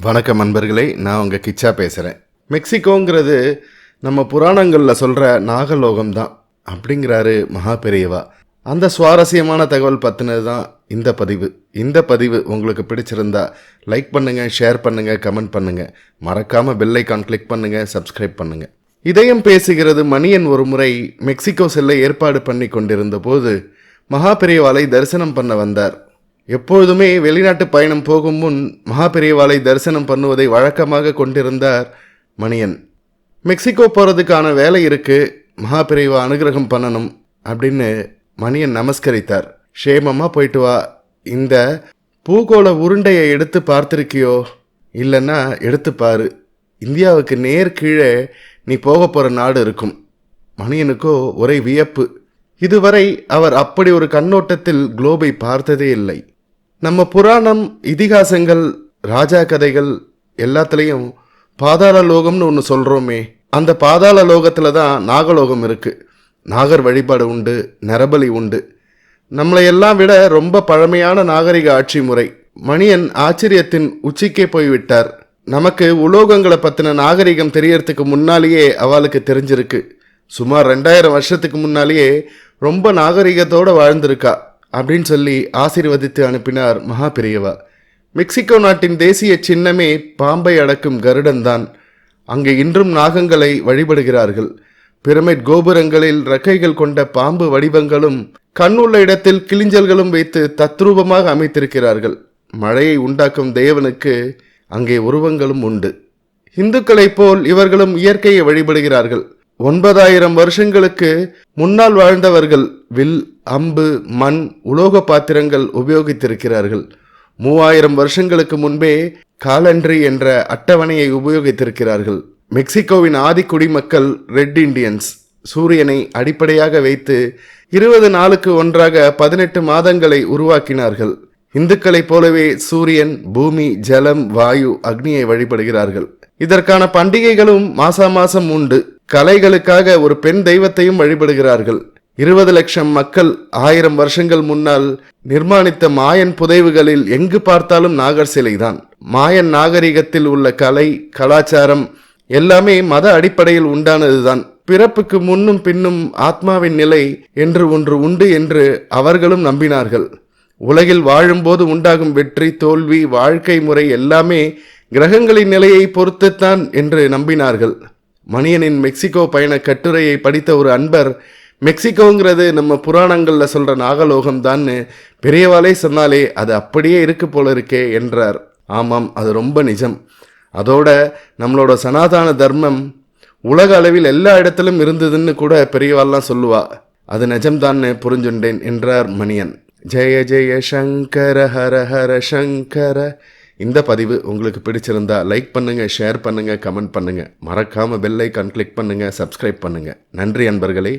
வணக்கம் நண்பர்களே, நான் உங்கள் கிச்சா பேசுகிறேன். மெக்சிகோங்கிறது நம்ம புராணங்களில் சொல்கிற நாகலோகம் தான் அப்படிங்கிறாரு மகா பெரியவா. அந்த சுவாரஸ்யமான தகவல் பற்றினது தான் இந்த பதிவு உங்களுக்கு பிடிச்சிருந்தா லைக் பண்ணுங்கள், ஷேர் பண்ணுங்கள், கமெண்ட் பண்ணுங்கள். மறக்காமல் பெல் ஐக்கான் கிளிக் பண்ணுங்கள், சப்ஸ்கிரைப் பண்ணுங்கள். இதயம் பேசுகிறது மணியன் ஒரு முறை மெக்சிகோ செல்ல ஏற்பாடு பண்ணி கொண்டிருந்த போது மகா பெரியவாளை தரிசனம் பண்ண வந்தார். எப்பொழுதுமே வெளிநாட்டு பயணம் போகும் முன் மகா பெரியவாளை தரிசனம் பண்ணுவதை வழக்கமாக கொண்டிருந்தார் மணியன். மெக்சிகோ போகிறதுக்கான வேலை இருக்குது, மகா பெரியவா அனுகிரகம் பண்ணணும் அப்படின்னு மணியன் நமஸ்கரித்தார். க்ஷேமமாக போயிட்டு வா. இந்த பூகோள உருண்டையை எடுத்து பார்த்துருக்கியோ? இல்லைன்னா எடுத்துப்பாரு. இந்தியாவுக்கு நேர் கீழே நீ போக போகிற நாடு இருக்கும். மணியனுக்கோ ஒரே வியப்பு. இதுவரை அவர் அப்படி ஒரு கண்ணோட்டத்தில் குளோபை பார்த்ததே இல்லை. நம்ம புராணம், இதிகாசங்கள், ராஜா கதைகள் எல்லாத்துலேயும் பாதாள லோகம்னு ஒன்று சொல்கிறோமே, அந்த பாதாள லோகத்தில் தான் நாகலோகம் இருக்குது. நாகர் வழிபாடு உண்டு, நரபலி உண்டு. நம்மளை எல்லாம் விட ரொம்ப பழமையான நாகரிக ஆட்சி முறை. மணியன் ஆச்சரியத்தின் உச்சிக்கே போய்விட்டார். நமக்கு உலோகங்களை பற்றின நாகரிகம் தெரியறதுக்கு முன்னாலேயே அவளுக்கு தெரிஞ்சிருக்கு. சுமார் 2000 வருஷத்துக்கு முன்னாலேயே ரொம்ப நாகரிகத்தோடு வாழ்ந்திருக்கா அப்படின்னு சொல்லி ஆசீர்வதித்து அனுப்பினார் மகா பெரியவா. மெக்சிகோ நாட்டின் தேசிய சின்னமே பாம்பை அடக்கும் கருடன் தான். அங்கே இன்றும் நாகங்களை வழிபடுகிறார்கள். பிரமிட் கோபுரங்களில் ரெக்கைகள் கொண்ட பாம்பு வடிவங்களும் கண்ணுள்ள இடத்தில் கிளிஞ்சல்களும் வைத்து தத்ரூபமாக அமைத்திருக்கிறார்கள். மழையை உண்டாக்கும் தேவனுக்கு அங்கே உருவங்களும் உண்டு. இந்துக்களைப் போல் இவர்களும் இயற்கையை வழிபடுகிறார்கள். 9000 வருஷங்களுக்கு முன்னால் வாழ்ந்தவர்கள் வில், அம்பு, மண், உலோக பாத்திரங்கள் உபயோகித்திருக்கிறார்கள். 3000 வருஷங்களுக்கு முன்பே காலண்டரி என்ற அட்டவணையை உபயோகித்திருக்கிறார்கள். மெக்சிகோவின் ஆதி குடிமக்கள் ரெட் இண்டியன்ஸ் சூரியனை அடிப்படையாக வைத்து 20 நாளுக்கு ஒன்றாக 18 மாதங்களை உருவாக்கினார்கள். இந்துக்களைப் போலவே சூரியன், பூமி, ஜலம், வாயு, அக்னியை வழிபடுகிறார்கள். இதற்கான பண்டிகைகளும் மாசம் உண்டு. கலைகளுக்காக ஒரு பெண் தெய்வத்தையும் வழிபடுகிறார்கள். 20 லட்சம் மக்கள் 1000 வருஷங்கள் முன்னால் நிர்மாணித்த மாயன் புதைவுகளில் எங்கு பார்த்தாலும் நாகர் சிலைதான். மாயன் நாகரிகத்தில் உள்ள கலை, கலாச்சாரம் எல்லாமே மத அடிப்படையில் உண்டானதுதான். பிறப்புக்கு முன்னும் பின்னும் ஆத்மாவின் நிலை என்று ஒன்று உண்டு என்று அவர்களும் நம்பினார்கள். உலகில் வாழும்போது உண்டாகும் வெற்றி, தோல்வி, வாழ்க்கை முறை எல்லாமே கிரகங்களின் நிலையை பொறுத்துத்தான் என்று நம்பினார்கள். மணியனின் மெக்சிகோ பயண கட்டுரையை படித்த ஒரு அன்பர், மெக்சிகோங்கிறது நம்ம புராணங்களில் சொல்கிற நாகலோகம்தான்னு பெரியவாளே சொன்னாலே அது அப்படியே இருக்கு போல இருக்கே என்றார். ஆமாம், அது ரொம்ப நிஜம். அதோட நம்மளோட சனாதன தர்மம் உலக அளவில் எல்லா இடத்திலும் இருந்ததுன்னு கூட பெரியவாள்லாம் சொல்லுவா. அது நிஜம்தான்னு புரிஞ்சுண்டேன் என்றார் மணியன். ஜெய ஜெய சங்கர ஹர ஹர சங்கர. இந்த பதிவு உங்களுக்கு பிடிச்சிருந்தா லைக் பண்ணுங்கள், ஷேர் பண்ணுங்கள், கமெண்ட் பண்ணுங்கள். மறக்காமல் பெல் ஐக்கான் கிளிக் பண்ணுங்கள், சப்ஸ்கிரைப் பண்ணுங்கள். நன்றி அன்பர்களே.